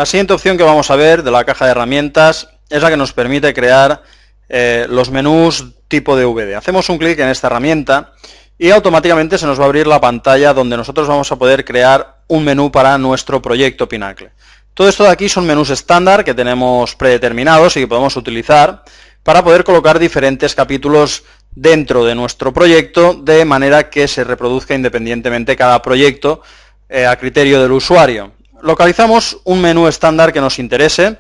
La siguiente opción que vamos a ver de la caja de herramientas es la que nos permite crear los menús tipo DVD. Hacemos un clic en esta herramienta y automáticamente se nos va a abrir la pantalla donde nosotros vamos a poder crear un menú para nuestro proyecto Pinacle. Todo esto de aquí son menús estándar que tenemos predeterminados y que podemos utilizar para poder colocar diferentes capítulos dentro de nuestro proyecto de manera que se reproduzca independientemente cada proyecto a criterio del usuario. Localizamos un menú estándar que nos interese.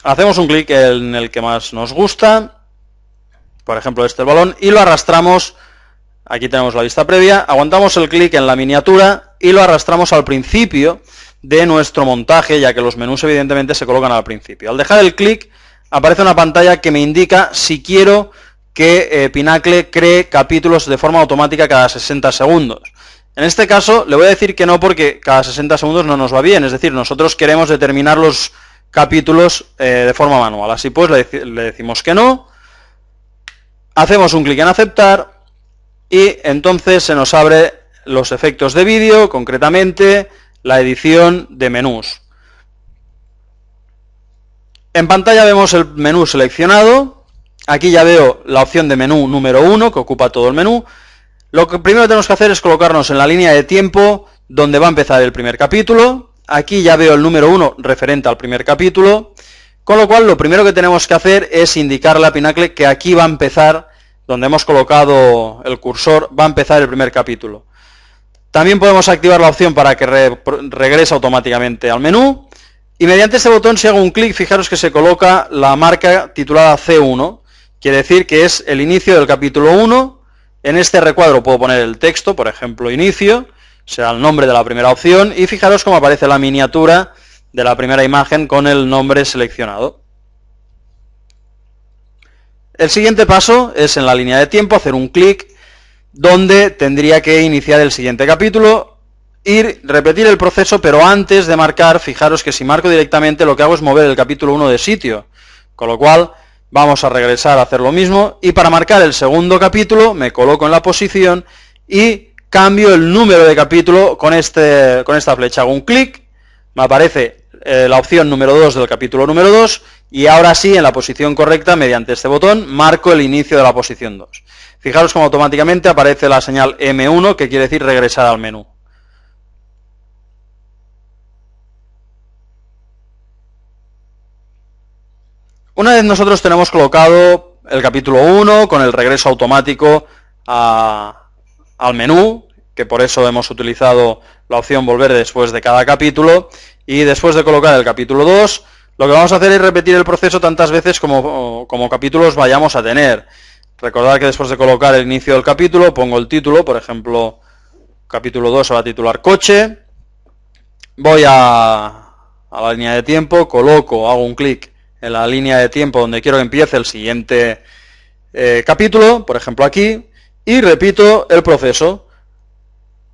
Hacemos un clic en el que más nos gusta, por ejemplo el balón, y lo arrastramos. Aquí tenemos la vista previa, aguantamos el clic en la miniatura y lo arrastramos al principio de nuestro montaje, ya que los menús evidentemente se colocan al principio. Al dejar el clic aparece una pantalla que me indica si quiero que Pinacle cree capítulos de forma automática cada 60 segundos. En este caso le voy a decir que no, porque cada 60 segundos no nos va bien, es decir, nosotros queremos determinar los capítulos de forma manual. Así pues le decimos que no, hacemos un clic en aceptar y entonces se nos abre los efectos de vídeo, concretamente la edición de menús. En pantalla vemos el menú seleccionado. Aquí ya veo la opción de menú número 1 que ocupa todo el menú. Lo que primero tenemos que hacer es colocarnos en la línea de tiempo donde va a empezar el primer capítulo. Aquí ya veo el número 1 referente al primer capítulo, con lo cual lo primero que tenemos que hacer es indicarle a Pinacle que aquí va a empezar, donde hemos colocado el cursor, va a empezar el primer capítulo. También podemos activar la opción para que regrese automáticamente al menú. Y mediante este botón, si hago un clic, fijaros que se coloca la marca titulada C1, quiere decir que es el inicio del capítulo 1. En este recuadro puedo poner el texto, por ejemplo, inicio, será el nombre de la primera opción, y fijaros cómo aparece la miniatura de la primera imagen con el nombre seleccionado. El siguiente paso es en la línea de tiempo hacer un clic donde tendría que iniciar el siguiente capítulo y repetir el proceso, pero antes de marcar, fijaros que si marco directamente lo que hago es mover el capítulo 1 de sitio, con lo cual vamos a regresar a hacer lo mismo, y para marcar el segundo capítulo me coloco en la posición y cambio el número de capítulo con esta flecha. Hago un clic, me aparece la opción número 2 del capítulo número 2, y ahora sí, en la posición correcta, mediante este botón, marco el inicio de la posición 2. Fijaros cómo automáticamente aparece la señal M1, que quiere decir regresar al menú. Una vez nosotros tenemos colocado el capítulo 1 con el regreso automático al menú, que por eso hemos utilizado la opción volver después de cada capítulo, y después de colocar el capítulo 2, lo que vamos a hacer es repetir el proceso tantas veces como capítulos vayamos a tener. Recordad que después de colocar el inicio del capítulo, pongo el título, por ejemplo, capítulo 2 se va a titular Coche, voy a la línea de tiempo, hago un clic en la línea de tiempo donde quiero que empiece el siguiente capítulo, por ejemplo aquí, y repito el proceso.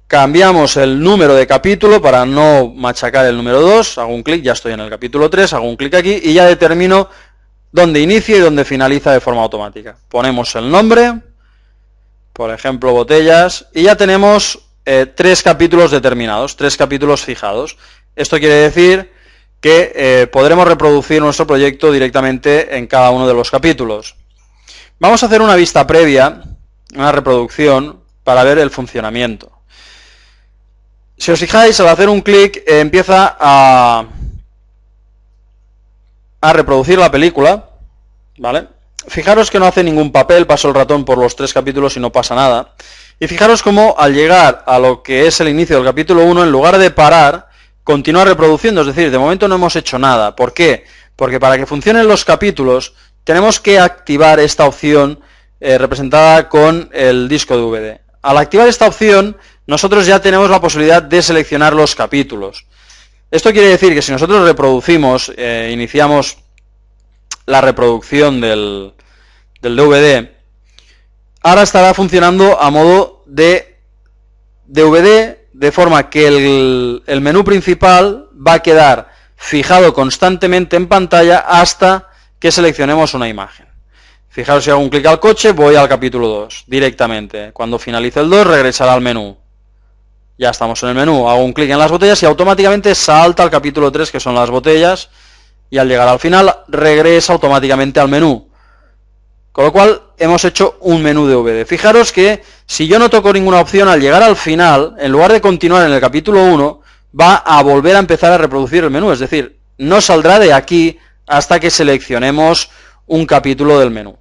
Cambiamos el número de capítulo para no machacar el número 2, hago un clic, ya estoy en el capítulo 3, hago un clic aquí y ya determino dónde inicia y dónde finaliza de forma automática. Ponemos el nombre, por ejemplo botellas, y ya tenemos 3 capítulos determinados, 3 capítulos fijados. Esto quiere decir que podremos reproducir nuestro proyecto directamente en cada uno de los capítulos. Vamos a hacer una vista previa, una reproducción, para ver el funcionamiento. Si os fijáis, al hacer un clic empieza a reproducir la película, ¿vale? Fijaros que no hace ningún papel, paso el ratón por los 3 capítulos y no pasa nada. Y fijaros cómo al llegar a lo que es el inicio del capítulo 1, en lugar de parar, continúa reproduciendo, es decir, de momento no hemos hecho nada. ¿Por qué? Porque para que funcionen los capítulos tenemos que activar esta opción representada con el disco DVD. Al activar esta opción, nosotros ya tenemos la posibilidad de seleccionar los capítulos. Esto quiere decir que si nosotros reproducimos, iniciamos la reproducción del DVD, ahora estará funcionando a modo de DVD, de forma que el menú principal va a quedar fijado constantemente en pantalla hasta que seleccionemos una imagen. Fijaros, si hago un clic al coche, voy al capítulo 2 directamente. Cuando finalice el 2, regresará al menú. Ya estamos en el menú, hago un clic en las botellas y automáticamente salta al capítulo 3, que son las botellas, y al llegar al final regresa automáticamente al menú. Con lo cual hemos hecho un menú DVD. Fijaros que si yo no toco ninguna opción, al llegar al final, en lugar de continuar en el capítulo 1, va a volver a empezar a reproducir el menú. Es decir, no saldrá de aquí hasta que seleccionemos un capítulo del menú.